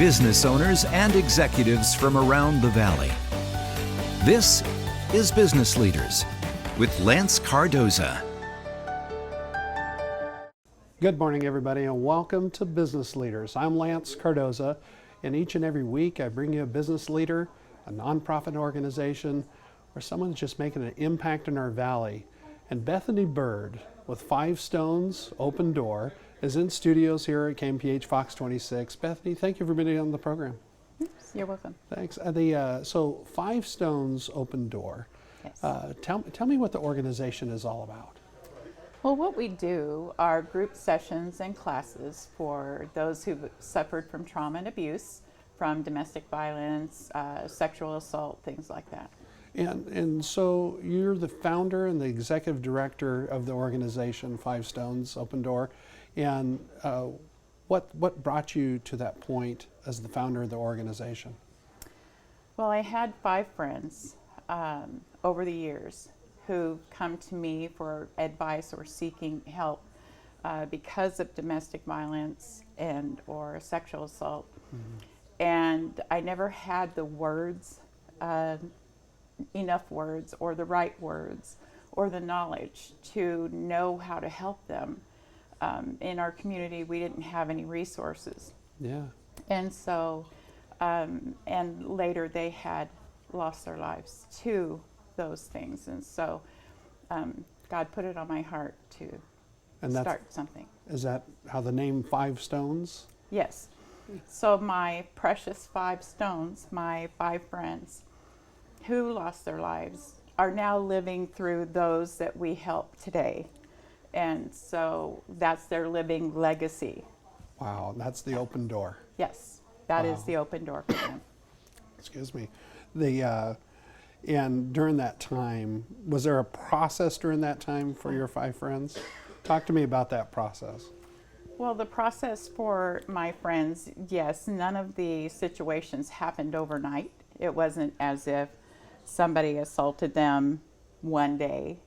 business owners and executives from around the Valley. This is Business Leaders with Lance Cardoza. Good morning, everybody, and welcome to Business Leaders. I'm Lance Cardoza, and each and every week I bring you a business leader, a nonprofit organization, or someone that's just making an impact in our valley. And Bethany Byrd with 5 Stones Open Door is in studios here at KMPH Fox 26. Bethany, thank you for being on the program. You're welcome. Thanks. So 5 Stones Open Door. Yes. Tell me what the organization is all about. Well, what we do are group sessions and classes for those who've suffered from trauma and abuse, from domestic violence, sexual assault, things like that. And so you're the founder and the executive director of the organization 5 Stones Open Door. And what brought you to that point as the founder of the organization? Well, I had 5 friends over the years who come to me for advice or seeking help because of domestic violence and or sexual assault. Mm-hmm. And I never had the words, enough words or the right words or the knowledge to know how to help them. In our community, we didn't have any resources. Yeah. And so, and later they had lost their lives to those things. And so God put it on my heart to start something. Is that how the name 5 Stones? Yes. So my precious 5 stones, my 5 friends who lost their lives, are now living through those that we help today. And so that's their living legacy. Wow, that's the open door. Yes, that is the open door for them. Excuse me. And during that time, was there a process during that time for your 5 friends? Talk to me about that process. Well, the process for my friends, yes, none of the situations happened overnight. It wasn't as if somebody assaulted them one day.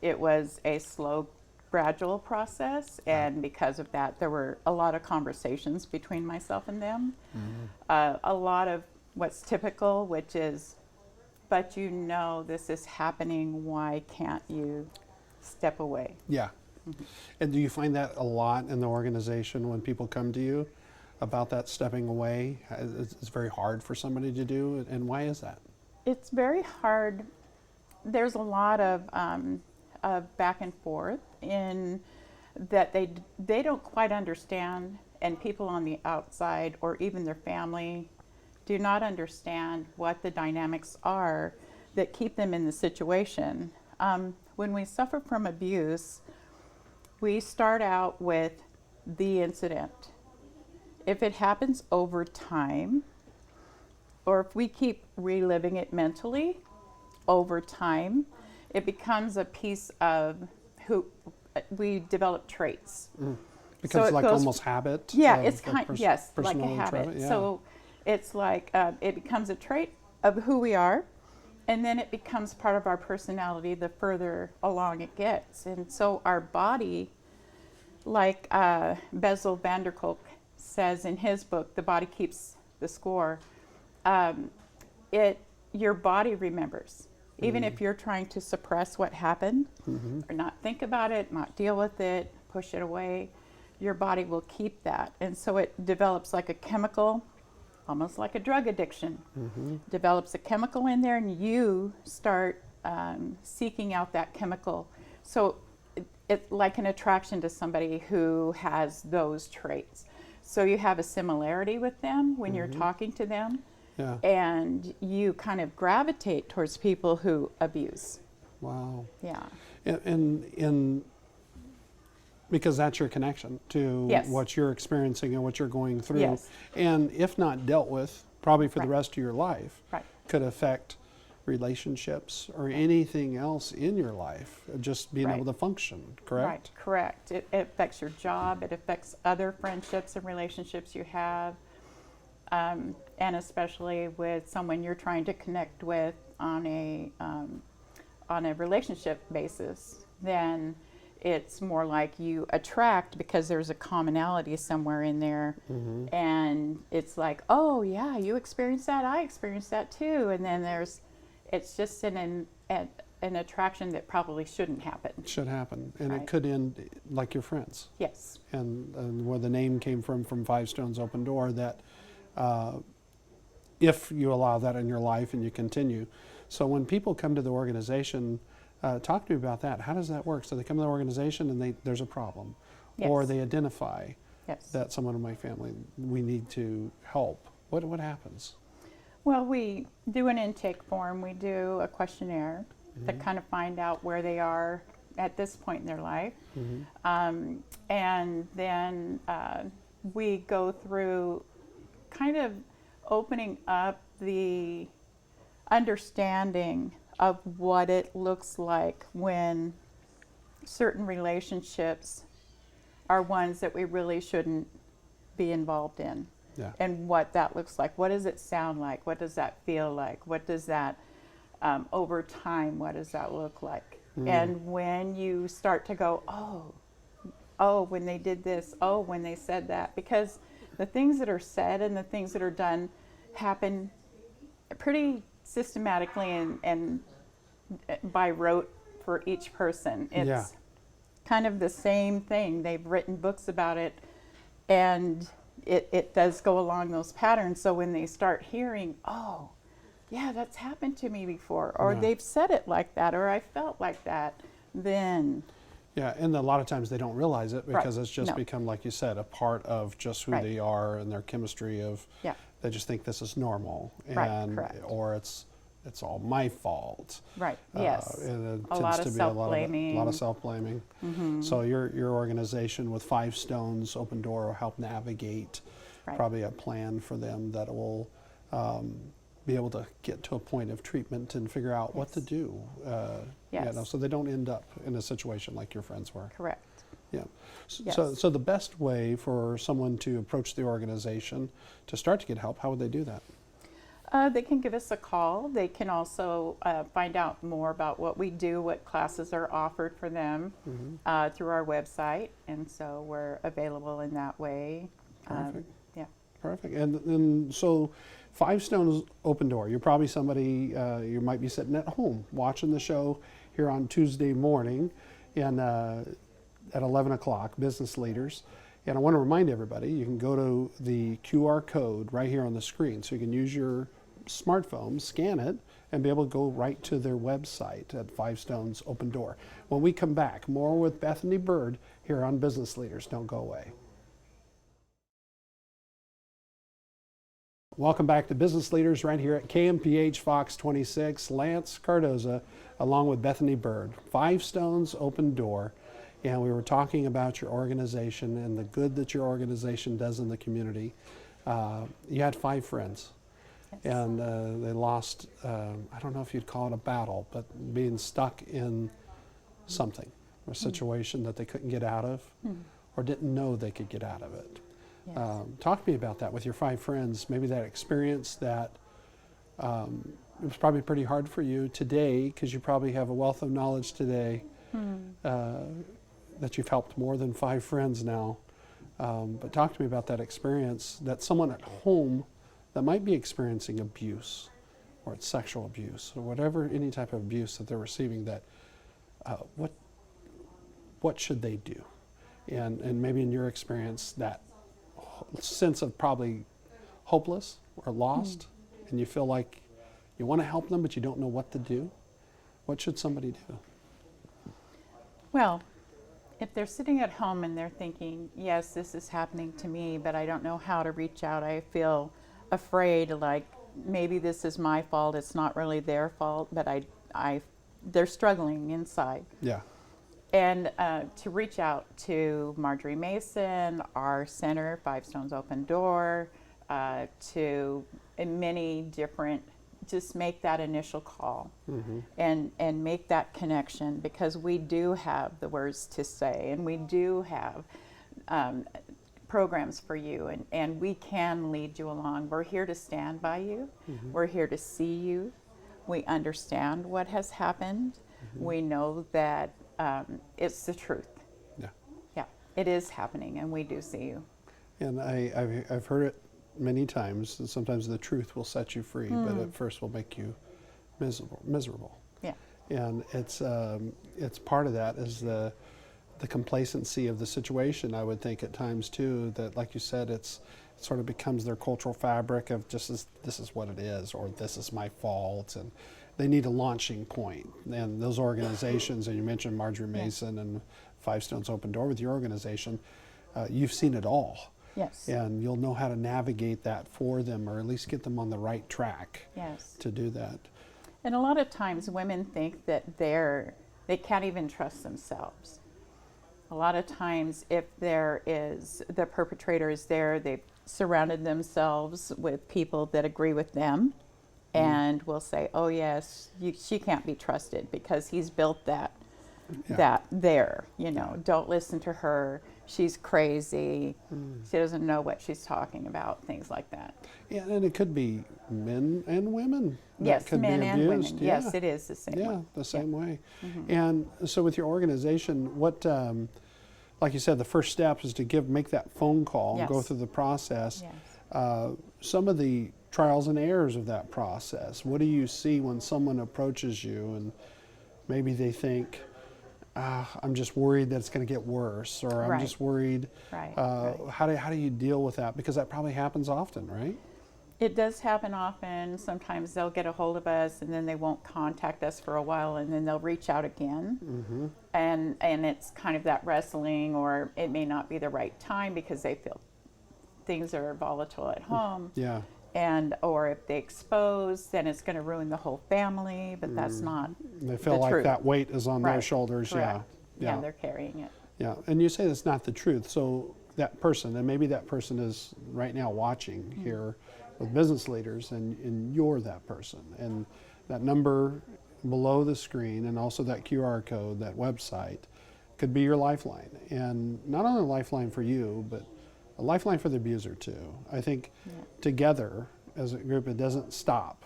It was a slow, gradual process, and because of that, there were a lot of conversations between myself and them. Mm-hmm. A lot of what's typical, which is, but you know this is happening, why can't you step away? Yeah. Mm-hmm. And do you find that a lot in the organization when people come to you about that stepping away? It's very hard for somebody to do, and why is that? It's very hard. There's a lot of back and forth in that they don't quite understand, and people on the outside or even their family do not understand what the dynamics are that keep them in the situation. When we suffer from abuse, we start out with the incident. If it happens over time, or if we keep reliving it mentally over time, it becomes a piece of who we develop traits. Becomes so like almost habit. Yeah, it's kind yes, like a habit. Yeah. So it's like it becomes a trait of who we are, and then it becomes part of our personality the further along it gets. And so our body, like Bessel van der Kolk says in his book, The Body Keeps the Score, your body remembers. Even if you're trying to suppress what happened, or not think about it, not deal with it, push it away, your body will keep that. And so it develops like a chemical, almost like a drug addiction. Develops a chemical in there, and you start seeking out that chemical. So it's like an attraction to somebody who has those traits. So you have a similarity with them when you're talking to them. Yeah. And you kind of gravitate towards people who abuse. Wow. Yeah. And because that's your connection to what you're experiencing and what you're going through. Yes. And if not dealt with, probably for the rest of your life, could affect relationships or anything else in your life, just being able to function, correct? Right, correct. It affects your job, it affects other friendships and relationships you have. And especially with someone you're trying to connect with on a relationship basis, then it's more like you attract because there's a commonality somewhere in there. And it's like, oh yeah, you experienced that, I experienced that too. And then it's just an attraction that probably shouldn't happen. Should happen, and Right. it could end like your friends. Yes. And where the name came from Five Stones Open Door, that if you allow that in your life and you continue. So when people come to the organization, talk to me about that. How does that work? So they come to the organization and there's a problem, or Yes. they identify Yes. that someone in my family, we need to help. What happens? Well, we do an intake form. We do a questionnaire to kind of find out where they are at this point in their life. And then we go through kind of opening up the understanding of what it looks like when certain relationships are ones that we really shouldn't be involved in. Yeah. And what that looks like. What does it sound like? What does that feel like? What does that, over time, what does that look like? And when you start to go, oh, when they did this, oh, when they said that, because the things that are said and the things that are done happen pretty systematically and by rote for each person. It's Yeah. kind of the same thing. They've written books about it, and it does go along those patterns. So when they start hearing, oh, yeah, that's happened to me before, or Yeah. they've said it like that, or I felt like that, then Yeah, and a lot of times they don't realize it because Right. it's just No. become, like you said, a part of just who Right. they are and their chemistry of, yeah, they just think this is normal, Right, and correct. or it's all my fault. right, yes. And it A lot of tends to be a lot self-blaming. of self-blaming. So your organization with Five Stones Open Door will help navigate Right. probably a plan for them that will be able to get to a point of treatment and figure out what to Yes. do. Yes. So they don't end up in a situation like your friends were. Correct. Yeah. Yes. So the best way for someone to approach the organization to start to get help, how would they do that? They can give us a call. They can also find out more about what we do, what classes are offered for them through our website, and so we're available in that way. Perfect. Yeah. Perfect. And so Five Stones Open Door, you're probably somebody, you might be sitting at home watching the show here on Tuesday morning and at 11 o'clock, Business Leaders. And I want to remind everybody, you can go to the QR code right here on the screen. So you can use your smartphone, scan it, and be able to go right to their website at Five Stones Open Door. When we come back, more with Bethany Byrd here on Business Leaders. Don't go away. Welcome back to Business Leaders right here at KMPH Fox 26. Lance Cardoza along with Bethany Byrd. Five Stones Open Door. And we were talking about your organization and the good that your organization does in the community. You had 5 friends. Yes. And they lost, I don't know if you'd call it a battle, but being stuck in something, a situation that they couldn't get out of or didn't know they could get out of it. Yes. Talk to me about that with your 5 friends, maybe that experience that it was probably pretty hard for you today because you probably have a wealth of knowledge today that you've helped more than 5 friends now. But talk to me about that experience that someone at home that might be experiencing abuse or it's sexual abuse or whatever, any type of abuse that they're receiving, that what should they do? And maybe in your experience, that sense of probably hopeless or lost, and you feel like you want to help them, but you don't know what to do. What should somebody do? Well, if they're sitting at home and they're thinking, yes, this is happening to me, but I don't know how to reach out, I feel afraid, like maybe this is my fault, it's not really their fault, but they're struggling inside. Yeah. And to reach out to Marjorie Mason, our center, Five Stones Open Door, to many different, just make that initial call and make that connection, because we do have the words to say and we do have programs for you, and we can lead you along. We're here to stand by you. We're here to see you. We understand what has happened. We know that it's the truth. It is happening, and we do see you. And I've heard it many times, and sometimes the truth will set you free, but at first will make you miserable. Yeah. And it's part of that is the complacency of the situation, I would think at times too, that like you said, it sort of becomes their cultural fabric of just this is what it is, or this is my fault, and they need a launching point. And those organizations, and you mentioned Marjorie Mason and Five Stones Open Door with your organization, you've seen it all. Yes. And you'll know how to navigate that for them, or at least get them on the right track to do that. And a lot of times women think that they can't even trust themselves. A lot of times if the perpetrator is there, they've surrounded themselves with people that agree with them and will say, oh yes, she can't be trusted because he's built that there, don't listen to her. She's crazy. She doesn't know what she's talking about, things like that. Yeah, and it could be men and women. Yes, could men be and abused. women. Yes, it is the same way. Yeah, the same way. And so with your organization, what, like you said, the first step is to make that phone call and go through the process. Yes. Some of the trials and errors of that process, what do you see when someone approaches you and maybe they think, I'm just worried that it's going to get worse, or I'm just worried. How do you deal with that? Because that probably happens often, right? It does happen often. Sometimes they'll get a hold of us and then they won't contact us for a while, and then they'll reach out again. And it's kind of that wrestling, or it may not be the right time because they feel things are volatile at home. Yeah. And or if they expose, then it's going to ruin the whole family, but that's not They feel the like truth. that weight is on their shoulders. Correct. Yeah. Yeah, they're carrying it. Yeah, and you say that's not the truth. So that person, and maybe that person is right now watching here with business leaders, and you're that person. And that number below the screen, and also that QR code, that website, could be your lifeline. And not only a lifeline for you, but a lifeline for the abuser too. I think together as a group, it doesn't stop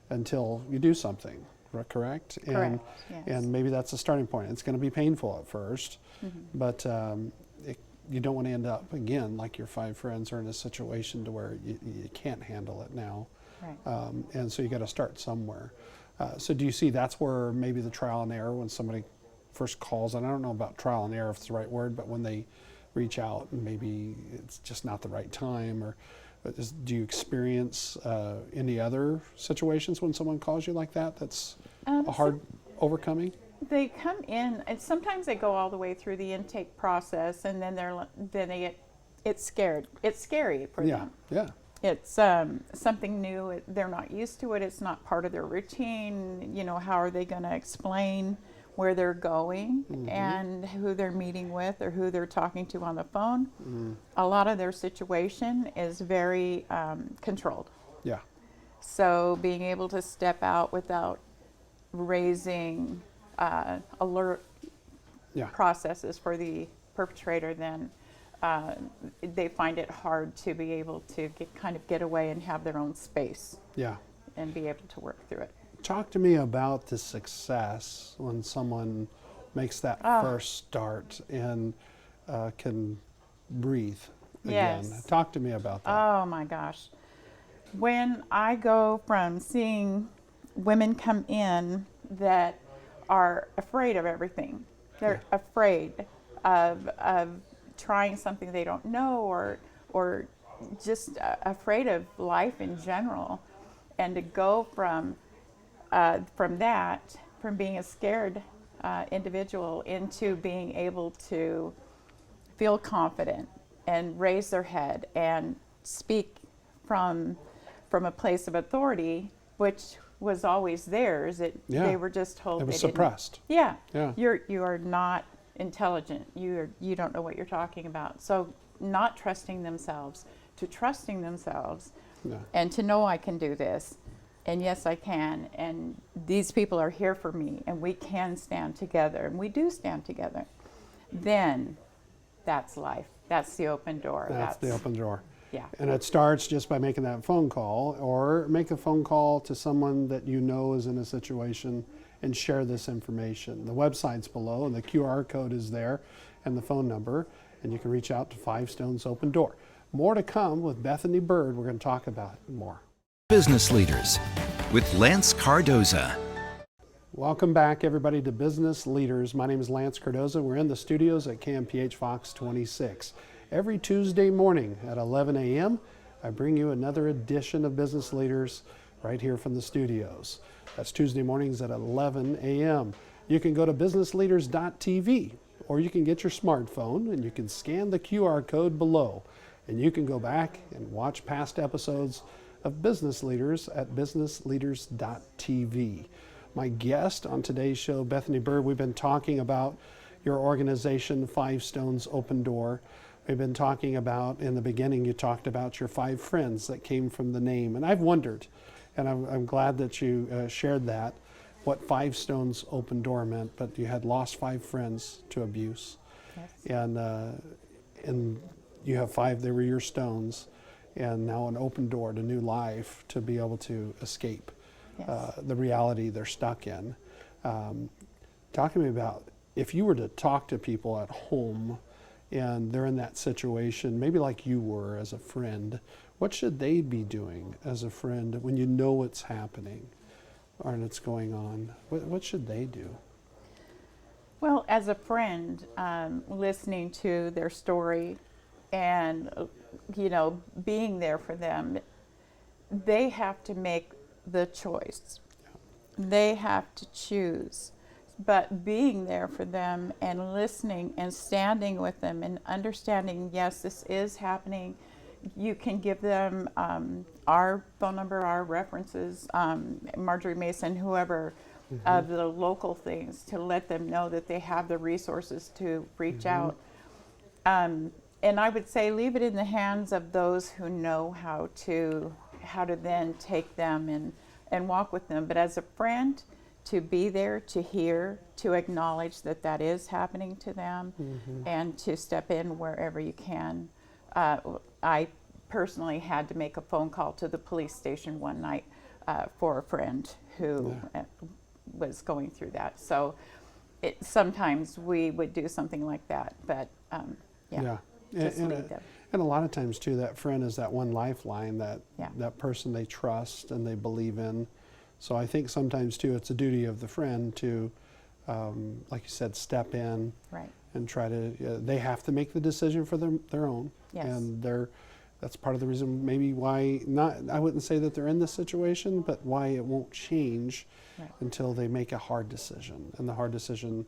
until you do something. Correct? Correct. And maybe that's a starting point. It's going to be painful at first, but you don't want to end up again like your 5 friends are in a situation to where you can't handle it now. Right. And so you got to start somewhere. So do you see that's where maybe the trial and error, when somebody first calls, and I don't know about trial and error if it's the right word, but when they reach out and maybe it's just not the right time, or do you experience any other situations when someone calls you like that that's a hard overcoming? They come in, and sometimes they go all the way through the intake process, and then it's scared. It's scary for them. Yeah. It's something new. They're not used to it. It's not part of their routine. How are they going to explain where they're going and who they're meeting with or who they're talking to on the phone? A lot of their situation is very controlled. Yeah. So being able to step out without raising alert processes for the perpetrator, then they find it hard to be able to get away and have their own space. Yeah. And be able to work through it. Talk to me about the success when someone makes that first start and can breathe again. Yes. Talk to me about that. Oh my gosh. When I go from seeing women come in that are afraid of everything, they're afraid of trying something they don't know, or just afraid of life in general, and to go from being a scared individual into being able to feel confident and raise their head and speak from a place of authority, which was always theirs. They were just told it was they didn't. suppressed. Yeah. Yeah. You are not intelligent. You don't know what you're talking about. So not trusting themselves to trusting themselves, and to know I can do this. And yes, I can. And these people are here for me, and we can stand together, and we do stand together. Then that's life. That's the open door. That's the open door. Yeah. And it starts just by making that phone call, or make a phone call to someone that you know is in a situation and share this information. The website's below, and the QR code is there, and the phone number. and you can reach out to Five Stones Open Door. More to come with Bethany Byrd. We're going to talk about it more. Business Leaders with Lance Cardoza. Welcome back, everybody, to Business Leaders. My name is Lance Cardoza. We're in the studios at KMPH Fox 26. Every Tuesday morning at 11 a.m., I bring you another edition of Business Leaders right here from the studios. That's Tuesday mornings at 11 a.m. You can go to businessleaders.tv, or you can get your smartphone and you can scan the QR code below, and you can go back and watch past episodes of Business Leaders at businessleaders.tv. My guest on today's show, Bethany Byrd, we've been talking about your organization, Five Stones Open Door. We've been talking about, in the beginning, you talked about your 5 friends that came from the name. And I've wondered, and I'm glad that you shared that, what Five Stones Open Door meant, but you had lost 5 friends to abuse. Yes. And you have 5, they were your stones, and now an open door to new life to be able to escape. Yes. The reality they're stuck in. Talk to me about, if you were to talk to people at home and they're in that situation, maybe like you were as a friend, what should they be doing as a friend when you know it's happening or it's going on? What should they do? Well, as a friend, listening to their story and, being there for them, they have to make the choice. They have to choose. But being there for them and listening and standing with them and understanding, yes, this is happening. You can give them our phone number, our references, Marjorie Mason, whoever, of the local things, to let them know that they have the resources to reach out. And I would say leave it in the hands of those who know how to then take them and walk with them. But as a friend, to be there, to hear, to acknowledge that that is happening to them, and to step in wherever you can. I personally had to make a phone call to the police station one night for a friend who was going through that. So sometimes we would do something like that, but just leave them. And a lot of times too, that friend is that one lifeline, that person they trust and they believe in. So I think sometimes too, it's a duty of the friend to, like you said, step in, and try to. They have to make the decision for their own, and that's part of the reason maybe why not. I wouldn't say that they're in this situation, but why it won't change until they make a hard decision, and the hard decision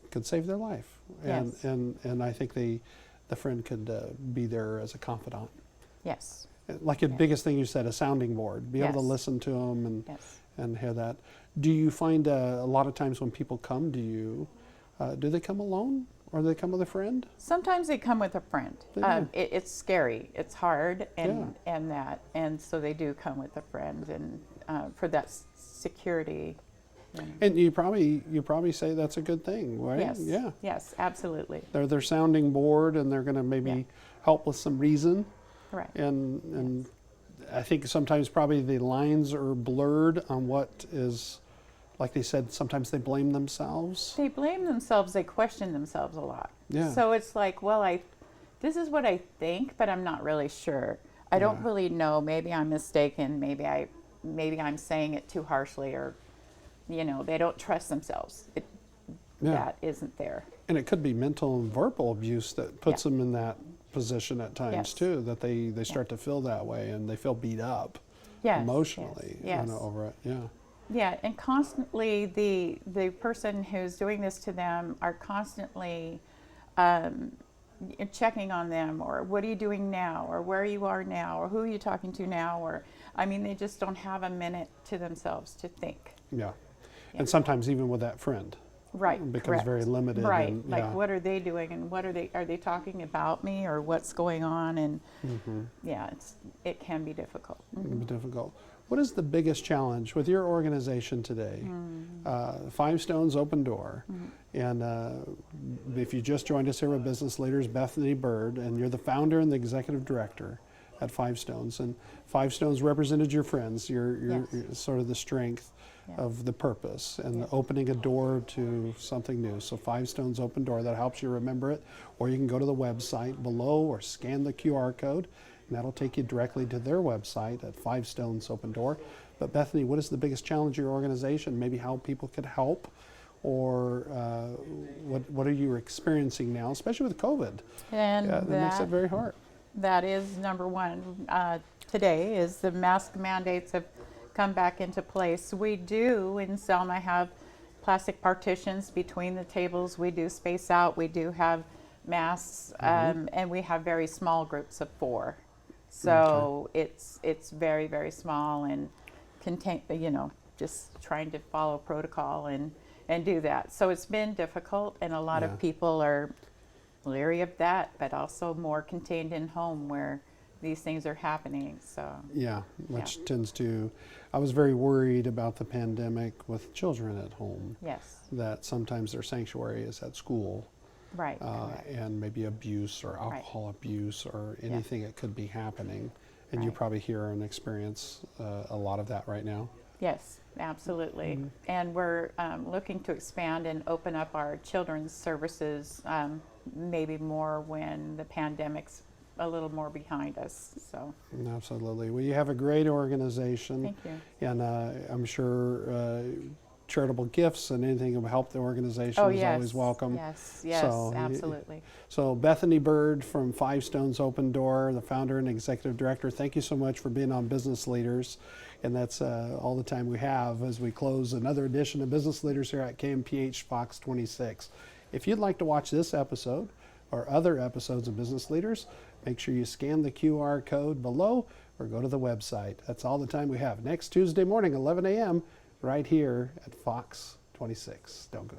could save their life. And I think the friend could be there as a confidant. Yes. Like the biggest thing you said, a sounding board. Be able to listen to them and hear that. Do you find a lot of times when people come, do they come alone or do they come with a friend? Sometimes they come with a friend. It's scary. It's hard, and so they do come with a friend, and for that security. And you probably say that's a good thing, right? Yes. Yeah. Yes, absolutely. They're their sounding board, and they're going to maybe help with some reason. Right. And I think sometimes probably the lines are blurred on what is, like they said, sometimes they blame themselves. They blame themselves. They question themselves a lot. Yeah. So it's like, well, this is what I think, but I'm not really sure. I don't really know. Maybe I'm mistaken. Maybe I'm saying it too harshly, or they don't trust themselves. That isn't there. And it could be mental and verbal abuse that puts them in that position at times too, that they start to feel that way and they feel beat up emotionally over it. Yeah, and constantly the person who's doing this to them are constantly checking on them, or what are you doing now, or where you are now, or who are you talking to now, or they just don't have a minute to themselves to think. And sometimes even with that friend. Right. It becomes very limited. Right. Like, what are they doing, and are they talking about me, or what's going on? And it can be difficult. It can be difficult. What is the biggest challenge with your organization today? Five Stones Open Door. And if you just joined us here with Business Leaders, Bethany Byrd, and you're the founder and the executive director, at Five Stones, and Five Stones represented your friends, your Yes. sort of the strength Yes. of the purpose and Yes. opening a door to something new. So Five Stones Open Door, that helps you remember it, or you can go to the website below or scan the QR code, and that'll take you directly to their website at Five Stones Open Door. But Bethany, what is the biggest challenge of your organization? Maybe how people could help, or what are you experiencing now, especially with COVID? And That makes it very hard. that is number one today, is the mask mandates have come back into place. We do in Selma have plastic partitions between the tables. We do space out. We do have masks, and we have very small groups of 4. So it's very, very small and contain, just trying to follow protocol and do that. So it's been difficult, and a lot Yeah. of people are leery of that, but also more contained in home where these things are happening. So Yeah, which tends to, I was very worried about the pandemic with children at home, yes, that sometimes their sanctuary is at school, right. Correct. and maybe abuse or alcohol abuse or anything that could be happening. And you Right. probably hear and experience a lot of that right now. Yes, absolutely. And we're looking to expand and open up our children's services maybe more when the pandemic's a little more behind us. So Absolutely. Well, you have a great organization. thank you. And I'm sure charitable gifts and anything that will help the organization Oh, is yes. always welcome. Yes, yes, So, absolutely. So Bethany Byrd from Five Stones Open Door, the founder and executive director, thank you so much for being on Business Leaders. And that's all the time we have as we close another edition of Business Leaders here at KMPH Fox 26. If you'd like to watch this episode or other episodes of Business Leaders, make sure you scan the QR code below or go to the website. That's all the time we have. Next Tuesday morning, 11 a.m., right here at Fox 26. Don't go.